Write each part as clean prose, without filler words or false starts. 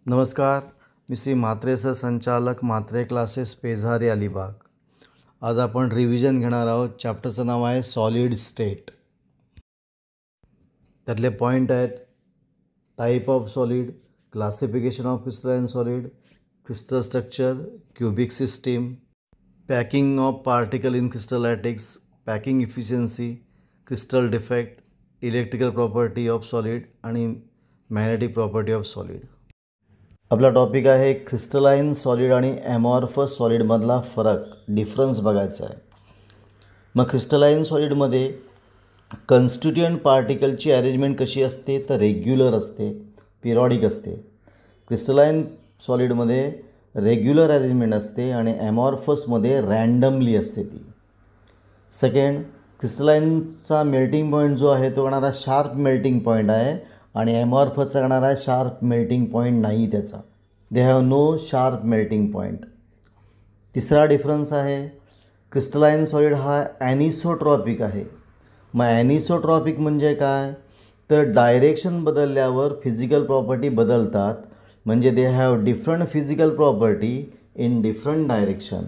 नमस्कार, मी श्री म्हात्रे सर, संचालक म्हात्रे क्लासेस, पेझारी, अलिबाग. आज आपण रिव्हिजन घेणार आहोत. चॅप्टरचं नाव आहे सॉलिड स्टेट. त्यातले पॉईंट आहेत: type of solid, classification of crystalline solid, crystal structure, cubic system, packing of particle in crystal lattices, packing efficiency, crystal defect, electrical property of solid आणि मॅग्नेटिक प्रॉपर्टी ऑफ सॉलिड. आपला topic आहे crystalline solid आणि amorphous सॉलिडमधला फरक, difference बघायचा आहे. मग crystalline सॉलिडमध्ये कन्स्टिट्युएंट पार्टिकलची arrangement कशी असते तर रेग्युलर असते, पिरियॉडिक असते. क्रिस्टलाइन सॉलिडमध्ये रेग्युलर अरेंजमेंट असते आणि ॲमॉर्फसमध्ये रँडमली असते ती. सेकंड, क्रिस्टलाइनचा मेल्टिंग पॉईंट जो आहे तो येणारा शार्प मेल्टिंग पॉईंट आहे आणि ॲमॉर्फसचा येणारा शार्प मेल्टिंग पॉईंट नाही त्याचा. They have no sharp melting point. तिसरा डिफरन्स आहे, क्रिस्टलाइन सॉलिड हा ॲनिसोट्रॉपिक आहे. मग ॲनिसोट्रॉपिक म्हणजे काय तर डायरेक्शन बदलल्यावर फिजिकल प्रॉपर्टी बदलतात, म्हणजे they have different physical property in different direction.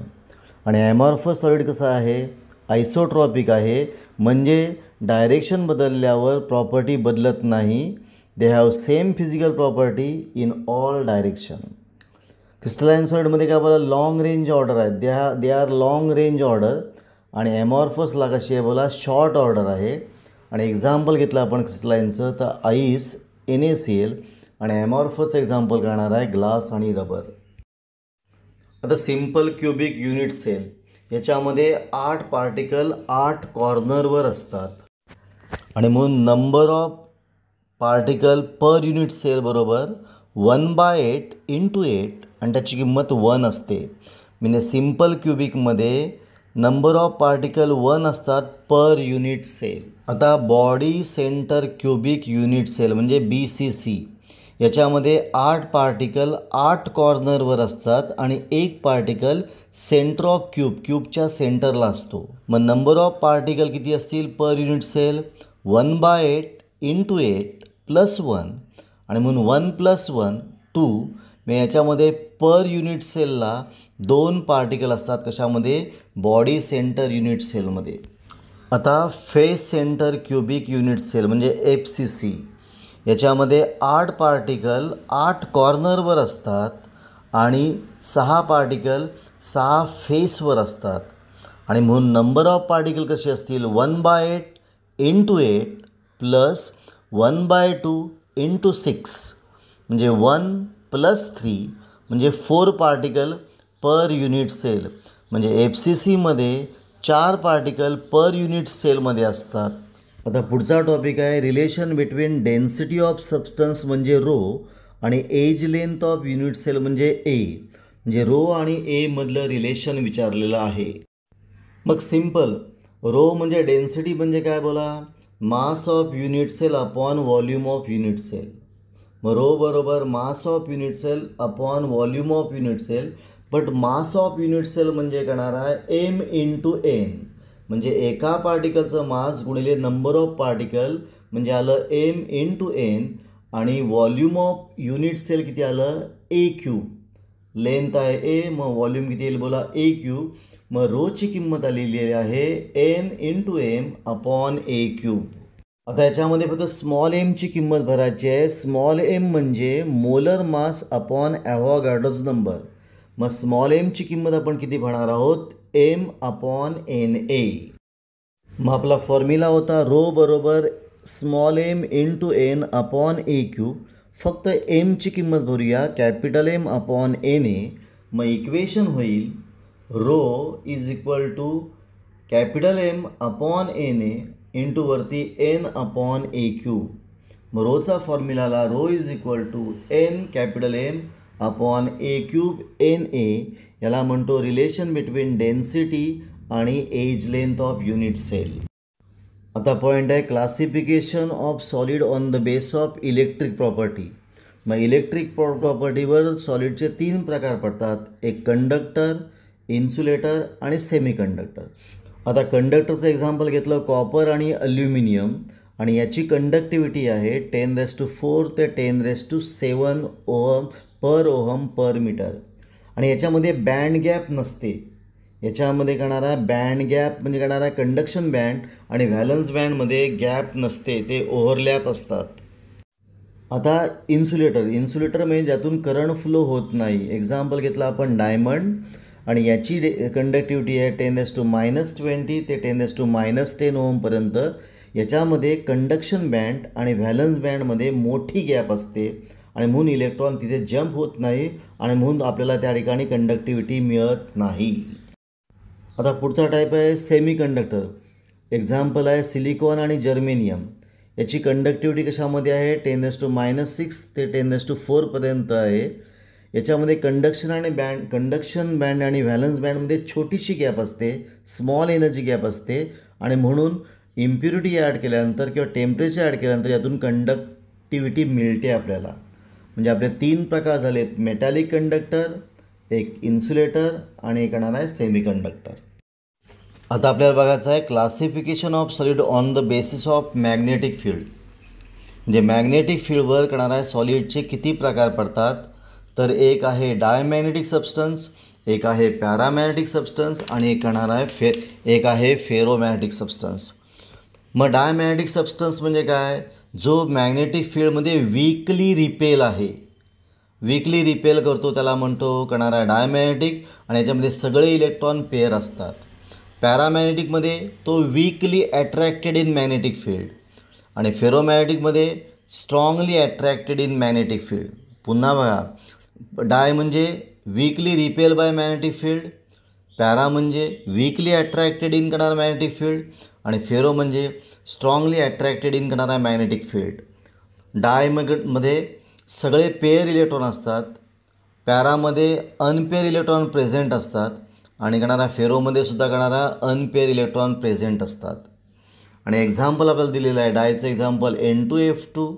आणि ॲमॉर्फस सॉलिड कसं आहे, आयसोट्रॉपिक आहे, म्हणजे डायरेक्शन बदलल्यावर प्रॉपर्टी बदलत नाही. They have same physical property in all direction. Crystalline सॉलिडमध्ये काय बोला, लॉंग रेंज ऑर्डर आहे, they are long range order. आणि ॲमॉर्फसला कशी आहे बोला, शॉर्ट ऑर्डर आहे. आणि एक्झाम्पल घेतलं आपण क्रिस्टलाइनचं तर आईस, NaCl, आणि ॲमॉर्फसचं एक्झाम्पल करणार आहे ग्लास आणि रबर. आता सिम्पल क्युबिक युनिट सेल, याच्यामध्ये 8 पार्टिकल 8 कॉर्नरवर असतात आणि म्हणून number of particle per unit cell बरोबर 1/8 × 8 आणि त्याची किंमत 1 असते. म्हणजे सिम्पल क्युबिकमध्ये नंबर ऑफ पार्टिकल 1 असतात पर युनिट सेल. आता body centre cubic unit cell म्हणजे BCC, याच्यामध्ये 8 पार्टिकल 8 कॉर्नरवर असतात आणि 1 पार्टिकल सेंटर ऑफ क्यूबच्या सेंटरला असतो. मग नंबर ऑफ पार्टिकल किती असतील पर युनिट सेल, 1/8 × 8 + 1 आणि म्हणून 1 + 1 2. मग याच्यामध्ये पर युनिट सेलला 2 पार्टिकल असतात. कशामध्ये, बॉडी सेंटर युनिट सेलमध्ये. आता face centre cubic unit cell म्हणजे FCC, याच्यामध्ये 8 पार्टिकल 8 कॉर्नरवर असतात आणि 6 पार्टिकल 6 फेसवर असतात. आणि म्हणून नंबर ऑफ पार्टिकल कसे असतील, 1/8 × 8 + 1/2 × 6 म्हणजे 1 + 3 म्हणजे 4 पार्टिकल पर युनिट सेल. म्हणजे FCCमध्ये 4 पार्टिकल पर युनिट सेलमध्ये असतात. आता पुढचा टॉपिक आहे relation between density of substance म्हणजे रो आणि edge length of unit cell म्हणजे A. म्हणजे रो आणि A मधलं रिलेशन विचारलेलं आहे. मग सिम्पल, रो म्हणजे डेन्सिटी म्हणजे काय बोला, mass of unit cell upon volume of unit cell. मग रो बरोबर mass of unit cell upon volume of unit cell. But mass of unit cell म्हणजे करणार आहे M × N, म्हणजे एका पार्टिकलचं मास गुणिले नंबर ऑफ पार्टिकल म्हणजे आलं M × N. आणि व्हॉल्यूम ऑफ युनिट सेल किती आलं, A³. लेंथ आहे A, मग व्हॉल्यूम किती येईल बोला, A³. मग रोची किंमत आलेली आहे N × M अपॉन A³. आता याच्यामध्ये फक्त स्मॉल एमची किंमत भरायची आहे. स्मॉल एम म्हणजे मोलर मास अपॉन ॲव्होगाड्रोज नंबर. मग स्मॉल एमची किंमत आपण किती भरणार आहोत, M अपॉन Na. मग आपला फॉर्म्युला होता रो बरोबर small m × N upon A³. फक्त एमची किंमत भरूया, कॅपिटल M अपॉन Na. मग इक्वेशन होईल rho = capital M upon Na into वरती N अपॉन A³. मग रोचा फॉर्म्युलाला rho N capital M upon A³ Na. याला म्हणतो रिलेशन बिटवीन डेन्सिटी आणि edge length of unit cell. आता पॉईंट आहे classification of solid on the base of electric property. मग इलेक्ट्रिक प्रॉपर्टीवर सॉलिडचे 3 प्रकार पडतात, एक कंडक्टर, इन्सुलेटर आणि सेमीकंडक्टर. आता कंडक्टरचं एक्झाम्पल घेतलं कॉपर आणि अल्युमिनियम, आणि याची कंडक्टिव्हिटी आहे 10⁻⁴ ते 10⁻⁷ ohm per ohm per metre. आणि याच्यामध्ये बँड गॅप नसते. याच्यामध्ये करणारा बँड गॅप म्हणजे करणारा कंडक्शन बँड आणि व्हॅलन्स बँडमध्ये गॅप नसते, ते ओव्हरलॅप असतात. आता इन्सुलेटर म्हणजे ज्यातून करंट फ्लो होत नाही. एक्झाम्पल घेतलं आपण डायमंड, आणि याची कंडक्टिव्हिटी आहे 10⁻20 ते 10⁻10 ओमपर्यंत. याच्यामध्ये कंडक्शन बँड आणि व्हॅलन्स बँडमध्ये मोठी गॅप असते आणि म्हणून इलेक्ट्रॉन तिथे जंप होत नाही आणि म्हणून आपल्याला त्या ठिकाणी कंडक्टिव्हिटी मिळत नाही. आता पुढचा टाईप आहे सेमी कंडक्टर. एक्झाम्पल आहे सिलिकॉन आणि जर्मेनियम. याची कंडक्टिव्हिटी कशामध्ये आहे 10⁻6 ते 10⁴ पर्यंत आहे. याच्यामध्ये कंडक्शन बँड आणि व्हॅलन्स बँडमध्ये छोटीशी गॅप असते, स्मॉल एनर्जी गॅप असते आणि म्हणून इम्प्युरिटी ॲड केल्यानंतर किंवा टेम्परेचर ॲड केल्यानंतर यातून कंडक्टिव्हिटी मिळते आपल्याला. म्हणजे आपले 3 प्रकार झालेत, मेटॅलिक कंडक्टर, एक इन्सुलेटर आणि एक येणार आहे सेमी कंडक्टर. आता आपल्याला बघायचं आहे classification of solid on the basis of magnetic field. म्हणजे मॅग्नेटिक फील्डवर करणाऱ्या सॉलिडचे किती प्रकार पडतात. तर एक आहे डायमॅग्नेटिक सबस्टन्स, एक आहे पॅरामॅग्नेटिक सबस्टन्स आणि एक आहे फेरोमॅग्नेटिक सबस्टन्स. मग डायमॅग्नेटिक सबस्टन्स म्हणजे काय, जो मॅग्नेटिक फील्डमध्ये वीकली रिपेल आहे, वीकली रिपेल करतो, त्याला म्हणतो करणारा डायमॅग्नेटिक, आणि याच्यामध्ये सगळे इलेक्ट्रॉन पेअर असतात. पॅरामॅग्नेटिकमध्ये तो weakly attracted in magnetic field आणि फेरोमॅग्नेटिकमध्ये strongly attracted in magnetic field. पुन्हा बघा, डाय म्हणजे weakly repel by magnetic field, para म्हणजे वीकली अट्रॅक्टेड इन करणारा मॅग्नेटिक फील्ड आणि फेरो म्हणजे स्ट्रॉंगली अट्रॅक्टेड इन करणारा मॅग्नेटिक फील्ड. मध्ये सगळे पेअर इलेक्ट्रॉन असतात, पॅरामध्ये अनपेअर इलेक्ट्रॉन प्रेझेंट असतात आणि करणारा फेरोमध्ये सुद्धा करणारा अनपेअर इलेक्ट्रॉन प्रेझेंट असतात. आणि एक्झाम्पल आपल्याला दिलेलं आहे, डायचं एक्झाम्पल N2F2,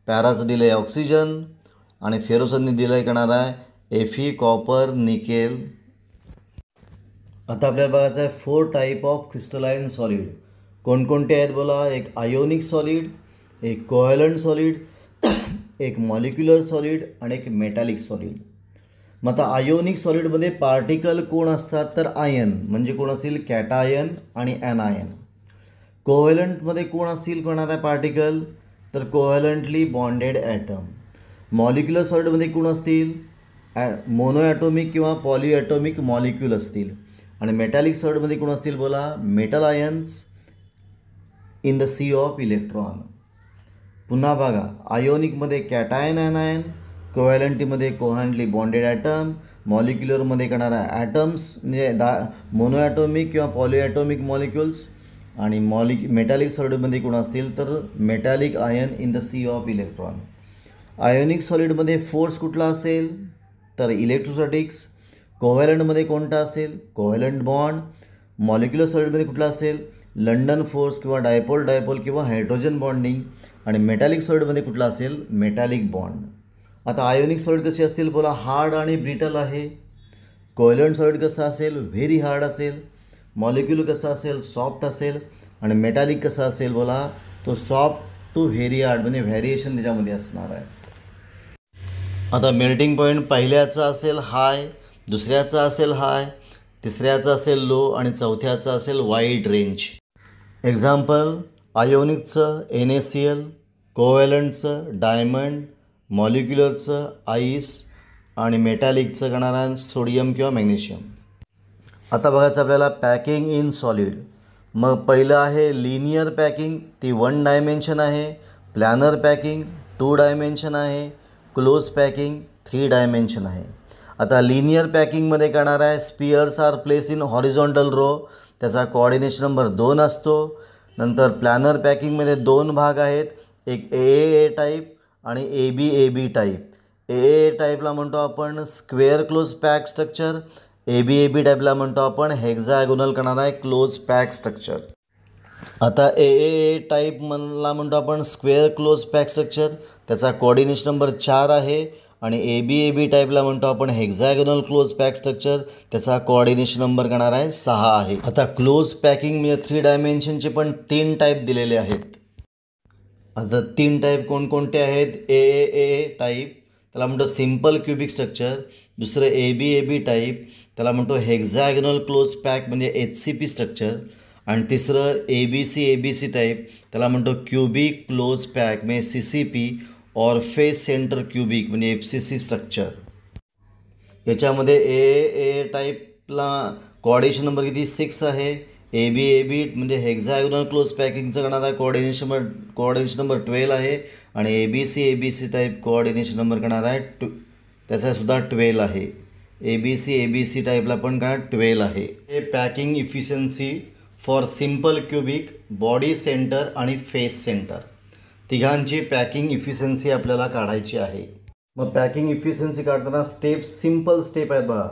पॅराचं दिलं आहे ऑक्सिजन आणि फेरोचं दिलं आहे करणारा आहे Fe, कॉपर, निकेल. आता आपल्याला बघायचं आहे 4 टाईप ऑफ क्रिस्टलाइन सॉलिड. कोणकोणते आहेत बोला. एक आयोनिक सॉलिड, एक कोव्हॅलंट सॉलिड, एक मॉलिक्युलर सॉलिड आणि एक मेटॅलिक सॉलिड. मग आता आयोनिक सॉलिडमध्ये पार्टिकल कोण असतात तर आयन, म्हणजे कोण असतील कॅटायन आणि ॲनायन. कोव्हॅलंटमध्ये कोण असतील कोणाला पार्टिकल तर कोव्हॅलंटली बॉन्डेड ॲटम. मॉलिक्युलर सॉलिडमध्ये कोण असतील मोनो ॲटोमिक किंवा पॉलिॲटोमिक मॉलिक्यूल असतील. आणि मेटॅलिक सॉलिडमध्ये कोण असतील बोला metal ions in the sea of electron. पुन्हा बघा, आयोनिकमध्ये कॅटायन ॲनायन, कोव्हॅलंटीमध्ये कोव्हॅलंटली बॉन्डेड ॲटम, मॉलिक्युलरमध्ये करणारा ॲटम्स म्हणजे मोनो ॲटोमिक किंवा पॉलिॲटोमिक मॉलिक्युल्स, आणि मेटॅलिक सॉलिडमध्ये कोण असतील तर metallic ion in the sea of electron. Ionic सॉलिडमध्ये फोर्स कुठला असेल तर इलेक्ट्रोस्टॅटिक्स. कोव्हॅलंटमध्ये कोणता असेल कोव्हॅलंट बॉन्ड. मॉलिक्युलर सॉलिडमध्ये कुठला असेल लंडन फोर्स किंवा डायपोल किंवा हायड्रोजन बॉन्डिंग. आणि मेटॅलिक सॉलिडमध्ये कुठला असेल मेटॅलिक बॉन्ड. आता आयोनिक सॉलिड कशी असतील बोला हार्ड आणि ब्रिटल आहे. कोव्हॅलंट सॉलिड कसं असेल व्हेरी हार्ड असेल. मॉलिक्यूल कसं असेल सॉफ्ट असेल. आणि मेटॅलिक कसं असेल बोला तो सॉफ्ट टू व्हेरी हार्ड, म्हणजे व्हॅरिएशन त्याच्यामध्ये असणार आहे. आता मेल्टिंग पॉईंट पहिल्याचा असेल हाय, दुसऱ्याचा असेल हाय, तिसऱ्याचा असेल लो आणि चौथ्याचा असेल वाईड रेंज. एक्झाम्पल आयोनिकचं NaCl, कोव्हॅलंटचं डायमंड, मॉलिक्युलरचं आईस आणि मेटॅलिकचं करणारा सोडियम किंवा मॅग्नेशियम. आता बघायचं आपल्याला पॅकिंग इन सॉलिड. मग पहिलं आहे लिनियर पॅकिंग, ती 1 डायमेन्शन आहे. प्लॅनर पॅकिंग 2 डायमेन्शन आहे. क्लोज पॅकिंग 3 डायमेन्शन आहे. आता लिनियर पॅकिंगमध्ये करणार आहे spheres are place in horizontal row, त्याचा कोऑर्डिनेशन नंबर 2 असतो. नंतर प्लॅनर पॅकिंगमध्ये 2 भाग आहेत, एक AAA टाईप आणि ABAB टाईप. AAA टाईपला म्हणतो आपण square close pack structure, ABAB टाईपला म्हणतो आपण हेक्झागोनल करणारा आहे क्लोज पॅक स्ट्रक्चर. आता AAA टाईपला म्हणतो आपण स्क्वेअर क्लोज पॅक स्ट्रक्चर, त्याचा कोऑर्डिनेशन नंबर 4 आहे. आणि ABAB टाईपला म्हणतो आपण हेक्झागोनल क्लोज पॅक स्ट्रक्चर, त्याचा कोऑर्डिनेशन नंबर करणार आहे 6 आहे. आता क्लोज पॅकिंग म्हणजे 3 डायमेन्शनचे पण 3 टाईप दिलेले आहेत. आता 3 टाईप कोणकोणते आहेत AAA टाईप त्याला म्हणतो सिम्पल क्युबिक स्ट्रक्चर. दुसरं ए बी टाईप, त्याला म्हणतो हेक्झॅगनल क्लोज पॅक म्हणजे HCP स्ट्रक्चर. आणि तिसरं ए बी सी टाईप, त्याला म्हणतो क्युबिक क्लोज पॅक म्हणजे CCP और फेस सेंटर क्युबिक म्हणजे FCC स्ट्रक्चर. याच्यामध्ये ए टाईपला कोऑर्डिनेशन नंबर किती 6 आहे. ए बी म्हणजे हेक्झॅगोनल क्लोज पॅकिंगचं करणार आहे कोऑर्डिनेशन नंबर 12 आहे. आणि A B C type coordination number करणार आहे त्याचासुद्धा 12 आहे. ए बी सी टाईपला पण काय 12 आहे. हे packing efficiency for simple cubic, body centre आणि फेस सेंटर तिघांची पॅकिंग इफिशियन्सी आपल्याला काढायची आहे. मग पॅकिंग इफिशियन्सी काढताना सिम्पल स्टेप आहेत बघा.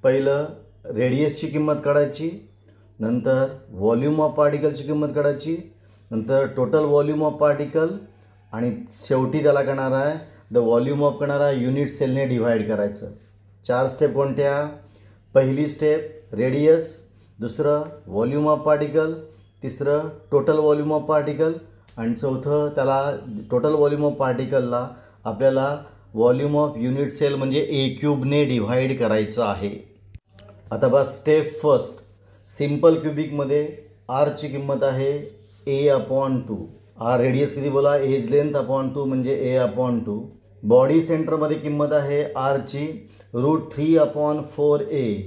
पहिलं रेडियसची किंमत काढायची, नंतर व्हॉल्यूम ऑफ पार्टिकलची किंमत काढायची, नंतर टोटल व्हॉल्यूम ऑफ पार्टिकल, आणि शेवटी त्याला करणार आहे द व्हॉल्यूम ऑफ करणार आहे युनिट सेलने डिव्हाइड करायचं. 4 स्टेप कोणत्या? पहिली स्टेप रेडियस, दुसरं व्हॉल्यूम ऑफ पार्टिकल, तिसरं टोटल व्हॉल्यूम ऑफ पार्टिकल, आणि चौथं त्याला टोटल व्हॉल्यूम ऑफ पार्टिकलला आपल्याला व्हॉल्यूम ऑफ युनिट सेल म्हणजे A³ डिव्हाइड करायचं आहे. आता बस स्टेप फर्स्ट. सिम्पल क्युबिकमध्ये आरची किंमत आहे A/2. आर रेडियस किती बोला? एज लेंथ अपॉन 2 म्हणजे A/2. बॉडी सेंटरमध्ये किंमत आहे आरची √3/4A,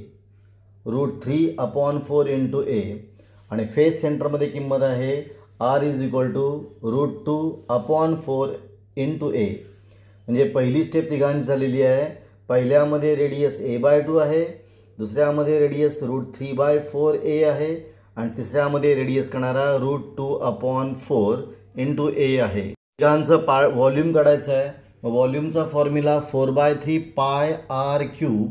√3/4 इंटू A. आणि फेस सेंटरमध्ये किंमत आहे R √2/4 इंटू A. म्हणजे पहिली स्टेप तिघांची झालेली आहे. पहिल्यामध्ये रेडियस A/2 आहे, दुसऱ्यामध्ये रेडियस √3/4A आहे, आणि तिसऱ्यामध्ये रेडियस करणारा √2/4 इंटू A आहे. तिघांचं व्हॉल्यूम काढायचं आहे. मग व्हॉल्यूमचा फॉर्म्युला 4/3πr³.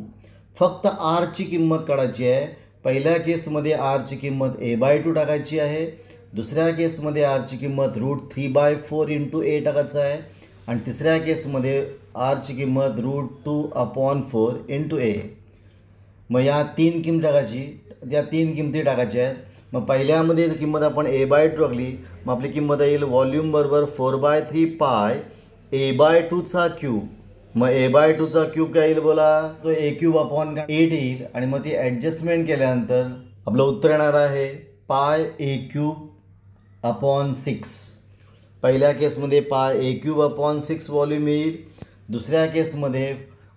फक्त आरची किंमत काढायची आहे. पहिल्या केसमध्ये आरची किंमत A/2 टाकायची आहे, दुसऱ्या केसमध्ये आरची किंमत √3/4 इंटू A टाकायचं आहे, आणि तिसऱ्या केसमध्ये आरची किंमत √2/4 इंटू A. मग या 3 किंमत टाकायची, त्या 3 किंमती टाकायच्या आहेत. मग पहिल्यामध्ये किंमत आपण A/2 टाकली, मग आपली किंमत येईल व्हॉल्यूम बरोबर 4/3π A/2चा क्यूब. मग A/2चा क्यूब काय येईल बोला? तो A³ 8 येईल. आणि मग ती ॲडजस्टमेंट केल्यानंतर आपलं उत्तर येणार आहे πA³/6. पहिल्या केसमध्ये πA³/6 व्हॉल्यूम येईल. दुसऱ्या केसमध्ये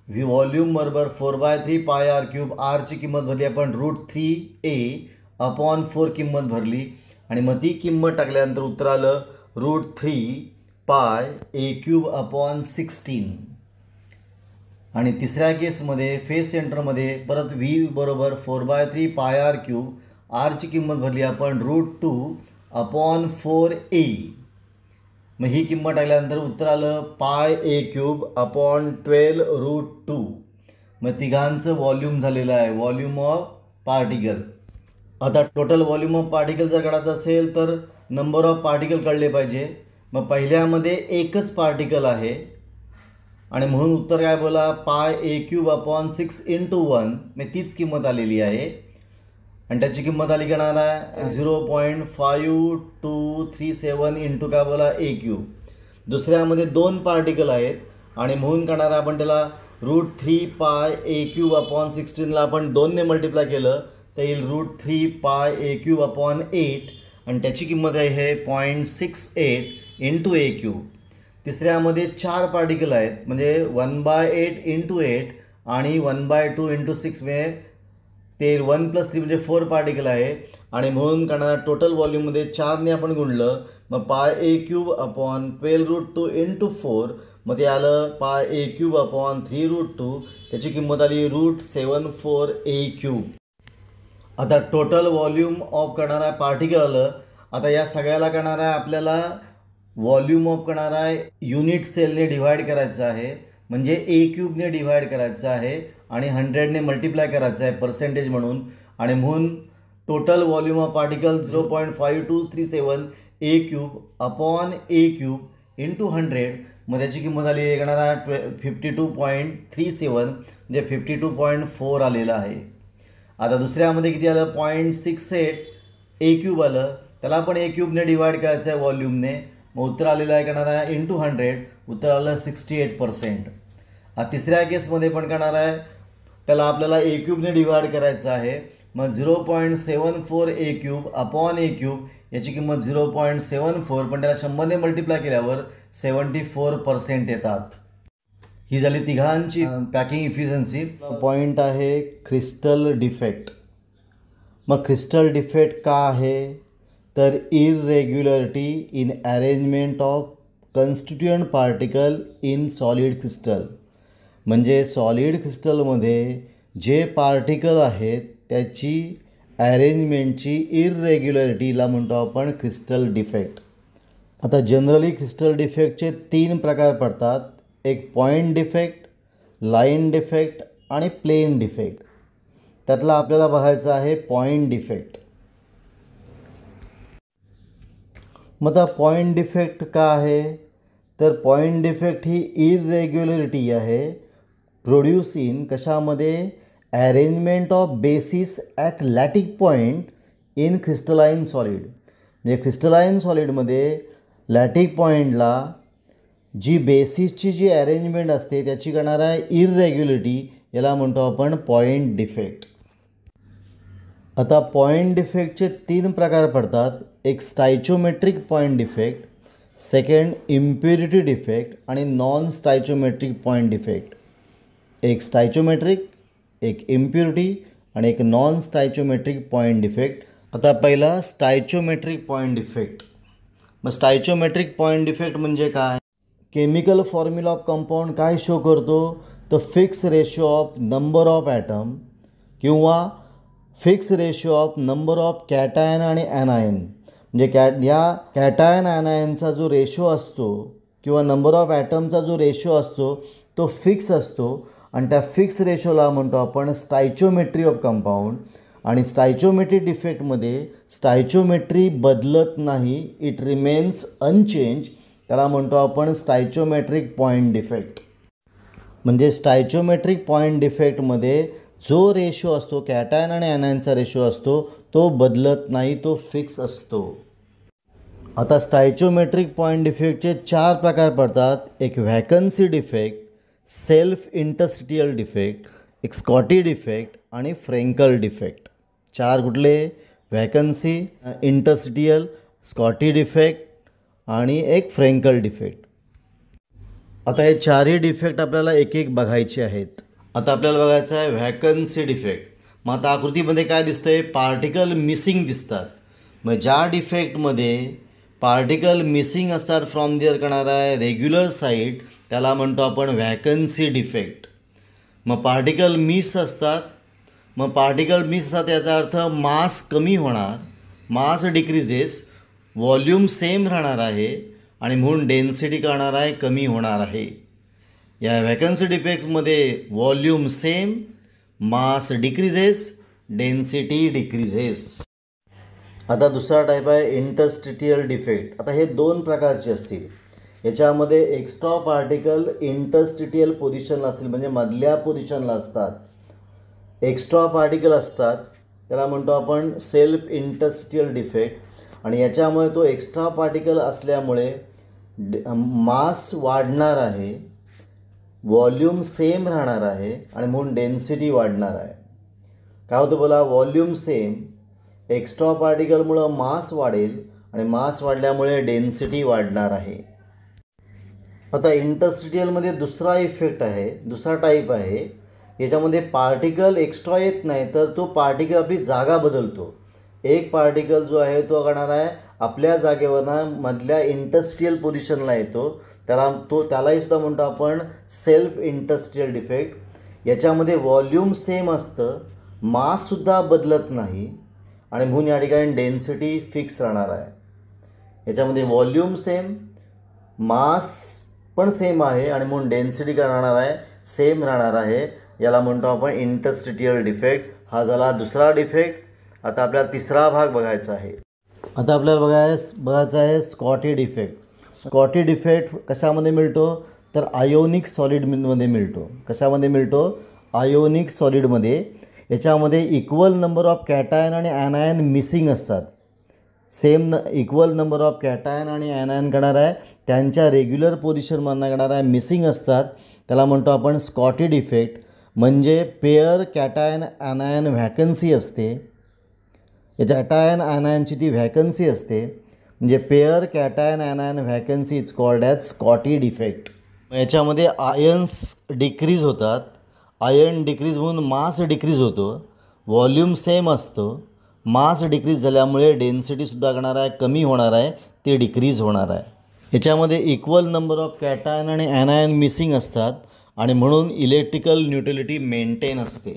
व्हॉल्यूम बरोबर 4/3πr³. आरची किंमत भरली आपण √3A/4 किंमत भरली, आणि मग ती किंमत टाकल्यानंतर उत्तर आलं √3πA³/16. आणि तिसऱ्या केसमध्ये फेस सेंटरमध्ये परत V बरोबर 4/3πr³. आरची किंमत भरली आपण √2/4A. मग ही किंमत टाकल्यानंतर उत्तर आलं πA³/12√2. मग तिघांचं व्हॉल्यूम झालेलं आहे, व्हॉल्यूम ऑफ पार्टिकल. आता टोटल व्हॉल्यूम ऑफ पार्टिकल जर काढायचं असेल तर नंबर ऑफ पार्टिकल काढले पाहिजे. मग पहिल्यामध्ये एकच पार्टिकल आहे, आणि म्हणून उत्तर काय बोला? πA³/6 into 1. मग तीच किंमत आलेली आहे, आणि त्याची किंमत आली करणार आहे 0.5237 इंटू काय बोला A³. दुसऱ्यामध्ये 2 पार्टिकल आहेत, आणि म्हणून करणार आपण त्याला √3πA³/16ला आपण 2ने मल्टिप्लाय केलं तर येईल √3πA³/8, आणि त्याची किंमत आहे 0.68 इंटू A³. तिसऱ्यामध्ये 4 पार्टिकल आहेत, म्हणजे 1/8 इंटू 8 आणि 1/2 इंटू 6, म्हणजे ते 1+3 म्हणजे 4 पार्टिकल आहे, आणि म्हणून करणारा टोटल व्हॉल्यूममध्ये 4ने आपण गुणलं. मग πA³/12√2 इंटू 4, मग ते आलं πA³/3√2. त्याची किंमत आली √74A³. आता टोटल व्हॉल्यूम ऑफ करणारा पार्टिकल आलं. आता या सगळ्याला करणार आहे आपल्याला व्हॉल्यूम ऑफ करणार आहे युनिट सेलने डिव्हाइड करायचं आहे, म्हणजे A³ डिव्हाइड करायचं आहे, आणि 100ने मल्टिप्लाय करायचं आहे पर्सेंटेज म्हणून. आणि म्हणून total volume of particle 0.5237 A³ into 100. मग त्याची किंमत आली येणार आहे 52.37, म्हणजे 52.4 आलेलं आहे. आता दुसऱ्यामध्ये किती आलं? 0.68 A³ आलं, त्याला पण A³ डिवाइड करायचं आहे व्हॉल्यूमने. मग उत्तर आलेलं आहे करणार आहे इंटू 100. उत्तर आलं 68%. तिसऱ्या केसमध्ये पण करणार आहे, त्याला आपल्याला ए क्यूबने डिवाइड करायचं आहे. मग 0.74 ए क्यूब अपॉन ए क्यूब याची किंमत 0.74, पण त्याला 100ने मल्टिप्लाय केल्यावर 74% येतात. ही झाली तिघांची पॅकिंग इफिशियन्सी. पॉईंट आहे क्रिस्टल डिफेक्ट. मग क्रिस्टल डिफेक्ट का आहे, तर irregularity in arrangement of constituent particle in solid crystal. म्हणजे सॉलिड क्रिस्टलमध्ये जे पार्टिकल आहेत त्याची अरेंजमेंटची इरेग्युलरिटीला म्हणतो आपण क्रिस्टल डिफेक्ट. आता जनरली क्रिस्टल डिफेक्टचे 3 प्रकार पडतात. एक पॉईंट डिफेक्ट, लाईन डिफेक्ट आणि प्लेन डिफेक्ट. त्यातला आपल्याला बघायचं आहे पॉईंट डिफेक्ट. मग आता पॉईंट डिफेक्ट का आहे, तर पॉईंट डिफेक्ट ही इरेग्युलरिटी आहे प्रोड्यूस इन कशामध्ये, arrangement of basis at lattice point in crystalline solid. म्हणजे क्रिस्टलाइन सॉलिडमध्ये लॅटिक पॉईंटला जी बेसिसची जी अरेंजमेंट असते त्याची करणारा इरेग्युलरिटी याला म्हणतो आपण पॉईंट डिफेक्ट. आता पॉईंट डिफेक्टचे 3 प्रकार पडतात. एक stoichiometric point defect, second impurity defect आणि नॉन स्टायचोमेट्रिक पॉईंट डिफेक्ट. एक स्टायचोमेट्रिक, एक इम्प्युरिटी आणि एक नॉन स्टायचोमेट्रिक पॉईंट डिफेक्ट. आता पहिला स्टायचोमेट्रिक पॉईंट डिफेक्ट. मग स्टायचोमेट्रिक पॉईंट डिफेक्ट म्हणजे काय, केमिकल फॉर्म्युला ऑफ कंपाऊंड काय शो करतो, तर fix ratio of number of atom किंवा fix ratio of number of cation आणि ॲनायन. म्हणजे या कॅटायन ॲनायनचा जो रेशो असतो किंवा नंबर ऑफ ॲटमचा जो रेशो असतो तो फिक्स असतो आणि त्या फिक्स रेशोला म्हणतो आपण स्टायचोमेट्री ऑफ कंपाऊंड. आणि स्टायचोमेट्री डिफेक्टमध्ये स्टायचोमेट्री बदलत नाही, इट रिमेन्स अनचेंज. त्याला म्हणतो आपण स्टायचोमेट्रिक पॉईंट डिफेक्ट. म्हणजे स्टायचोमेट्रिक पॉईंट डिफेक्टमध्ये जो रेशो असतो कॅटायन आणि ॲनायनचा रेशो असतो तो बदलत नाही, तो फिक्स असतो. आता स्टायचोमेट्रिक पॉईंट डिफेक्टचे 4 प्रकार पडतात. एक vacancy defect, self interstitial defect, एक स्कॉटी डिफेक्ट आणि फ्रेंकल डिफेक्ट. 4 कुठले, व्हॅकन्सी, इंटरस्टिशियल, स्कॉटी डिफेक्ट आणि एक फ्रेंकल डिफेक्ट. आता हे 4ही डिफेक्ट आपल्याला एक एक बघायचे आहेत. आता आपल्याला बघायचं आहे व्हॅकन्सी डिफेक्ट. मग आता आकृतीमध्ये काय दिसतं आहे, पार्टिकल मिसिंग दिसतात. मग ज्या डिफेक्टमध्ये पार्टिकल मिसिंग असतात फ्रॉम देअर करणारा आहे रेग्युलर साईड त्याला म्हणतो आपण व्हॅकन्सी डिफेक्ट. मग पार्टिकल मिस असतात. मग पार्टिकल मिस असतात याचा अर्थ मास कमी होणार, मास डिक्रीजेस, व्हॉल्यूम सेम राहणार आहे आणि म्हणून डेन्सिटी करणार आहे कमी होणार आहे. या व्हॅकन्सी डिफेक्ट्समध्ये व्हॉल्यूम सेम, मास डिक्रीजेस, डेन्सिटी डिक्रीजेस. आता दुसरा टाईप आहे इंटरस्टिशियल डिफेक्ट. आता हे 2 प्रकारचे असतील. याच्यामध्ये एक्स्ट्रा पार्टिकल इंटरस्टिशियल पोझिशनला असतील, म्हणजे मधल्या पोझिशनला असतात. एक्स्ट्रा पार्टिकल असतात त्याला म्हणतो आपण सेल्फ इंटरस्टिशियल डिफेक्ट. आणि याच्यामुळे तो एक्स्ट्रा पार्टिकल असल्यामुळे मास वाढणार आहे, व्हॉल्यूम सेम राहणार आहे आणि म्हणून डेन्सिटी वाढणार आहे. काय होतं बोला, व्हॉल्यूम सेम, एक्स्ट्रा पार्टिकलमुळं मास वाढेल आणि मास वाढल्यामुळे डेन्सिटी वाढणार आहे. आता इंटरस्टिशियलमध्ये दुसरा इफेक्ट आहे, दुसरा टाईप आहे. याच्यामध्ये पार्टिकल एक्स्ट्रा येत नाही तर तो पार्टिकल आपली जागा बदलतो. एक पार्टिकल जो आहे तो करणार आहे आपल्या जागेवरनं मधल्या इंटरस्टिशियल पोझिशनला येतो, त्यालाही सुद्धा म्हणतो आपण सेल्फ इंटरस्टिशियल डिफेक्ट. याच्यामध्ये व्हॉल्यूम सेम असतं, माससुद्धा बदलत नाही आणि म्हणून या ठिकाणी डेन्सिटी फिक्स राहणार आहे. याच्यामध्ये व्हॉल्यूम सेम, मास पण सेम आहे आणि म्हणून डेन्सिटी काय राहणार आहे, सेम राहणार आहे. याला म्हणतो आपण इंटरस्टिशियल डिफेक्ट. हा झाला दुसरा डिफेक्ट. आता आपल्याला तिसरा भाग बघायचा आहे. आता आपल्याला बघायचं आहे स्कॉटी डिफेक्ट. स्कॉटी डिफेक्ट कशामध्ये मिळतो, तर आयोनिक सॉलिडमध्ये मिळतो. कशामध्ये मिळतो, आयोनिक सॉलिडमध्ये. याच्यामध्ये इक्वल नंबर ऑफ कॅटायन आणि ॲनायन मिसिंग असतात. Same equal number of cation आणि ॲनायन करणार आहे त्यांच्या रेग्युलर पोझिशनमधनं करणार आहे मिसिंग असतात. त्याला म्हणतो आपण स्कॉटी डिफेक्ट. म्हणजे पेअर कॅटायन ॲनायन व्हॅकन्सी असते, याच्या कॅटायन ॲनायनची ती व्हॅकन्सी असते, म्हणजे pair cation anion vacancy is called as Schottky defect. याच्यामध्ये आयन्स डिक्रीज होतात, आयन डिक्रीज म्हणून मास डिक्रीज होतो, व्हॉल्यूम सेम असतो, मास डिक्रीज झाल्यामुळे डेन्सिटीसुद्धा करणार आहे, कमी होणार आहे, ते डिक्रीज होणार आहे. याच्यामध्ये इक्वल नंबर ऑफ कॅटायन आणि ॲनायन मिसिंग असतात आणि म्हणून इलेक्ट्रिकल न्यूट्रलिटी मेंटेन असते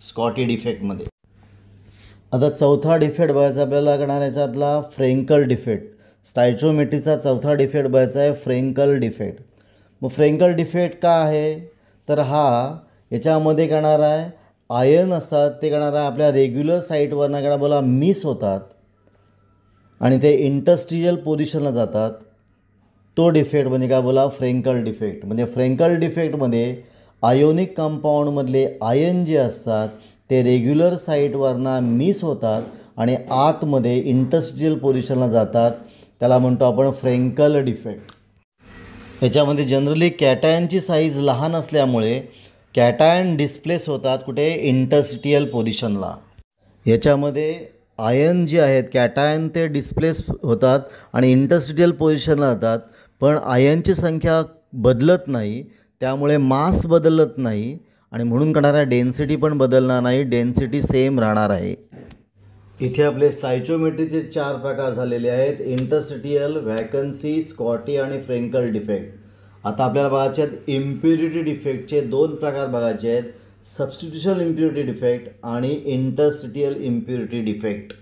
स्कॉटी डिफेक्टमध्ये. आता चौथा डिफेक्ट बघायचा आपल्याला करणार याच्यातला फ्रेंकल डिफेक्ट. स्टायचोमेट्रीचा चौथा डिफेक्ट बघायचा आहे फ्रेंकल डिफेक्ट. मग फ्रेंकल डिफेक्ट का आहे, तर हा याच्यामध्ये करणार आहे आयन असतात ते करणार आहे आपल्या रेग्युलर साईटवरनं काय बोला मिस होतात आणि ते इंटरस्टिशियल पोझिशनला जातात. तो डिफेक्ट म्हणजे काय बोला फ्रेंकल डिफेक्ट. म्हणजे फ्रेंकल डिफेक्टमध्ये आयोनिक कंपाऊंडमधले आयन जे असतात ते रेग्युलर साईटवरनं मिस होतात आणि आतमध्ये इंटरस्टिशियल पोझिशनला जातात, त्याला म्हणतो आपण फ्रेंकल डिफेक्ट. ह्याच्यामध्ये जनरली कॅटायनची साईज लहान असल्यामुळे कॅटायन डिस्प्लेस होतात कुठे इंटरस्टिशियल पोझिशनला. याच्यामध्ये आयन जे आहेत कॅटायन ते डिस्प्लेस होतात आणि इंटरस्टिशियल पोझिशनला जातात, पण आयनची संख्या बदलत नाही, त्यामुळे मास बदलत नाही आणि म्हणून करणारा डेन्सिटी पण बदलणार नाही, डेन्सिटी सेम राहणार आहे. इथे आपले स्टायचोमेट्रीचे 4 प्रकार झालेले आहेत, इंटरस्टिशियल, व्हॅकन्सी, स्कॉटी आणि फ्रेंकल डिफेक्ट. आता आपल्याला बघायचे आहेत इम्प्युरिटी डिफेक्टचे 2 प्रकार बघायचे आहेत, सबस्टिट्यूशन इम्प्युरिटी डिफेक्ट आणि इंटरस्टिशियल इम्प्युरिटी डिफेक्ट.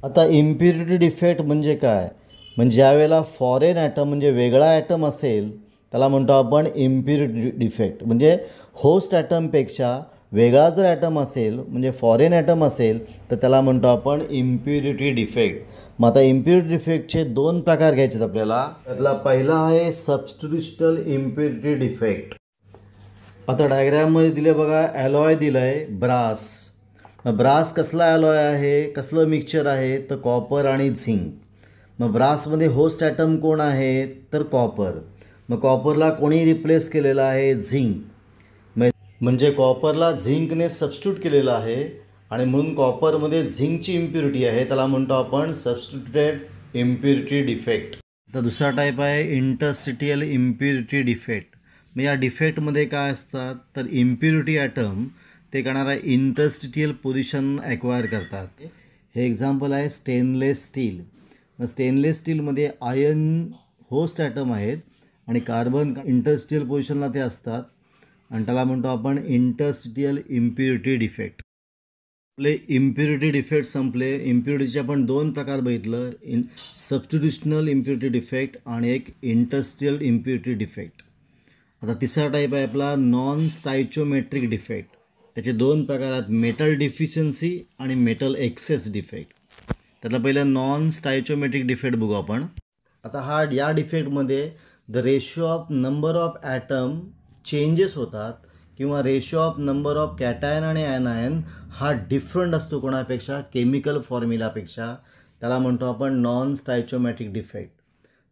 आता इम्प्युरिटी डिफेक्ट म्हणजे काय, म्हणजे ज्यावेळेला फॉरेन ॲटम म्हणजे वेगळा ॲटम असेल त्याला म्हणतो आपण इम्प्युरिटी डिफेक्ट. म्हणजे होस्ट ॲटमपेक्षा वेगळा जर ॲटम असेल म्हणजे फॉरेन ॲटम असेल तर त्याला म्हणतो आपण इम्प्युरिटी डिफेक्ट. मग आता इम्प्युरिटी डिफेक्टचे 2 प्रकार घ्यायचे आहेत आपल्याला. त्यातला पहिला आहे सबस्टिट्यूशनल इम्प्युरिटी डिफेक्ट. आता डायग्रॅममध्ये दिले बघा, ॲलॉय दिलं आहे ब्रास. मग ब्रास कसला ॲलॉय आहे, कसलं मिक्सचर आहे, तर कॉपर आणि झिंक. मग ब्रासमध्ये होस्ट ॲटम कोण आहे, तर कॉपर. मग कॉपरला कोणी रिप्लेस केलेलं आहे, झिंक. म्हणजे कॉपरला झिंकने सबस्टिट्यूट केलेलं आहे आणि म्हणून कॉपरमध्ये झिंकची इम्प्युरिटी आहे, त्याला म्हणतो आपण सबस्टिट्यूटेड इम्प्युरिटी डिफेक्ट. आता दुसरा टाईप आहे इंटरस्टिशियल इम्प्युरिटी डिफेक्ट. मग या डिफेक्टमध्ये काय असतात, तर इम्प्युरिटी ॲटम ते करणारा इंटरस्टिशियल पोझिशन ॲक्वायर करतात. हे एक्झाम्पल आहे स्टेनलेस स्टील. मग स्टेनलेस स्टीलमध्ये आयन होस्ट ॲटम आहेत आणि कार्बन इंटरस्टिशियल पोझिशनला ते असतात आणि त्याला म्हणतो आपण इंटरस्टिशियल इम्प्युरिटी डिफेक्ट. आपले इम्प्युरिटी डिफेक्ट संपले. इम्प्युरिटीचे आपण 2 प्रकार बघितलं, सबस्टिट्यूशनल इम्प्युरिटी डिफेक्ट आणि एक इंटरस्टिशियल इम्प्युरिटी डिफेक्ट. आता तिसरा टाईप आहे आपला नॉन स्टायचोमेट्रिक डिफेक्ट. त्याचे 2 प्रकार आहेत, मेटल डिफिशियन्सी आणि मेटल एक्सेस डिफेक्ट. त्यातला पहिलं नॉन स्टायचोमेट्रिक डिफेक्ट बघू आपण. आता या डिफेक्टमध्ये the ratio of number of atom changes होतात किंवा ratio of number of cation आणि ॲनायन हा डिफरंट असतो कोणापेक्षा, केमिकल फॉर्म्युलापेक्षा. त्याला म्हणतो आपण non stoichiometric defect.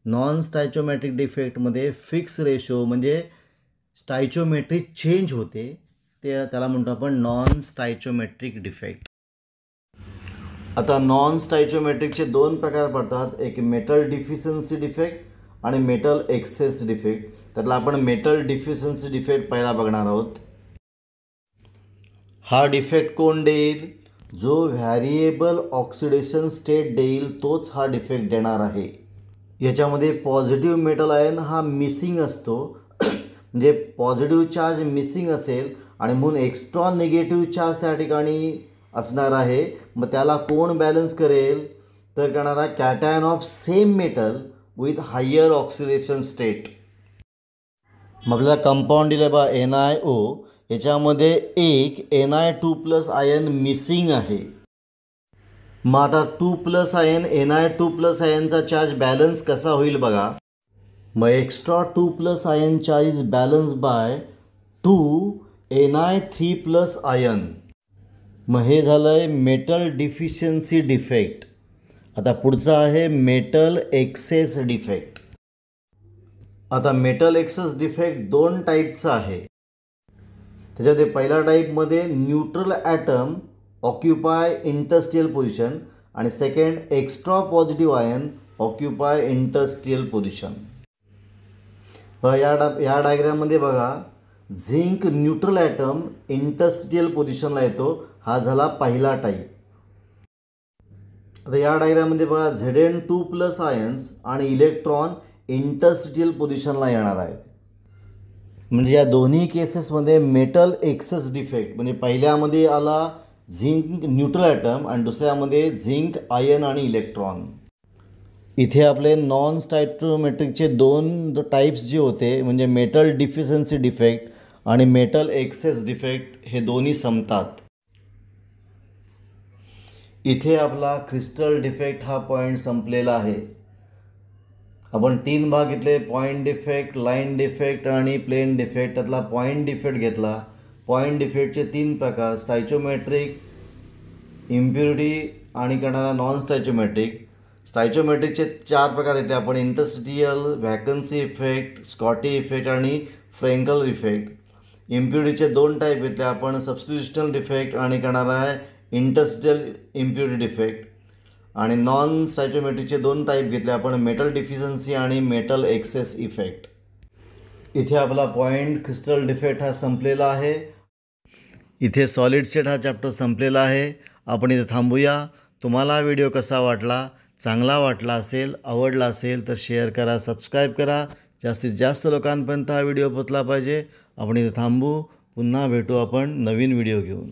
Non stoichiometric डिफेक्टमध्ये फिक्स रेशो म्हणजे स्टायचोमेट्री चेंज होते, त्याला म्हणतो आपण नॉन स्टायचोमॅट्रिक डिफेक्ट. आता नॉन स्टायचोमॅट्रिकचे 2 प्रकार पडतात, एक मेटल डिफिशियन्सी डिफेक्ट आणि मेटल एक्सेस डिफेक्ट. त्यातला आपण मेटल डिफिशियन्सी डिफेक्ट पहिला बघणार आहोत. हा डिफेक्ट कोण देईल, जो व्हॅरिएबल ऑक्सिडेशन स्टेट देईल तोच हा डिफेक्ट देणार आहे. याच्यामध्ये पॉझिटिव्ह मेटल आयन हा मिसिंग असतो, म्हणजे पॉझिटिव्ह चार्ज मिसिंग असेल आणि म्हणून एक्स्ट्रा निगेटिव्ह चार्ज त्या ठिकाणी असणार आहे. मग त्याला कोण बॅलन्स करेल, तर करणारा cation of same metal with higher oxidation state. मग आपल्याला कंपाऊंड दिलं बा NiO, याच्यामध्ये एक Ni2+ आयन मिसिंग आहे. मग आता 2+ आयन Ni2+ आयनचा चार्ज बॅलन्स कसा होईल बघा. मग extra 2+ ion charge balance by 2 Ni3+ ion. मग हे झालं आहे मेटल डिफिशियन्सी डिफेक्ट. आता पुढचा आहे मेटल एक्सेस डिफेक्ट. आता मेटल एक्सेस डिफेक्ट दोन टाईपचा आहे. त्याच्यामध्ये पहिल्या टाईपमध्ये neutral atom occupy interstitial position आणि second extra positive ion occupy interstitial position. या डायग्राममध्ये बघा, झिंक न्यूट्रल ॲटम इंटरस्टियल पोझिशनला येतो. हा झाला पहिला टाईप. आता या डायग्राममध्ये बघा, Zn2+ आयन्स आणि इलेक्ट्रॉन इंटरस्टियल पोझिशनला येणार आहेत. म्हणजे या दोन्ही केसेसमध्ये मेटल एक्सेस डिफेक्ट, म्हणजे पहिल्यामध्ये आला झिंक न्यूट्रल ॲटम आणि दुसऱ्यामध्ये झिंक आयन आणि इलेक्ट्रॉन. इथे आपले नॉन स्टायचोमेट्रिकचे दोन टाईप्स जे होते, म्हणजे मेटल डिफिशियन्सी डिफेक्ट आणि मेटल एक्सेस डिफेक्ट, हे दोन्ही संपतात. इथे आपला क्रिस्टल डिफेक्ट हा पॉईंट संपलेला आहे. आपण 3 भाग घेतले, पॉईंट डिफेक्ट, लाईन डिफेक्ट आणि प्लेन डिफेक्ट. त्यातला पॉईंट डिफेक्ट घेतला. पॉईंट डिफेक्टचे 3 प्रकार, स्टायचोमेट्रिक, इम्प्युरिटी आणि करणारा नॉन स्टायचोमेट्रिक. स्टायचोमेट्रिकचे 4 प्रकार येते आपण, इंटरस्टियल, व्हॅकन्सी इफेक्ट, स्कॉटी इफेक्ट आणि फ्रेंकल इफेक्ट. इम्प्युरिटीचे 2 टाईप घेतले आपण, सबस्टिट्यूशनल डिफेक्ट आणि करणारा आहे इंटरस्टियल इम्प्युरिटी डिफेक्ट. आणि नॉन स्टायचोमेट्रिकचे 2 टाईप घेतले आपण, मेटल डिफिशियन्सी आणि मेटल एक्सेस इफेक्ट. इथे आपला पॉईंट क्रिस्टल डिफेक्ट हा संपलेला आहे. इथे सॉलिड स्टेट हा चॅप्टर संपलेला आहे. आपण इथे थांबूया. तुम्हाला व्हिडिओ कसा वाटला? चांगला वाटला असेल, आवडला असेल तर शेअर करा, सबस्क्राईब करा. जास्तीत जास्त लोकांपर्यंत हा व्हिडिओ पोचला पाहिजे. आपण इथे थांबू. पुन्हा भेटू आपण नवीन व्हिडिओ घेऊन.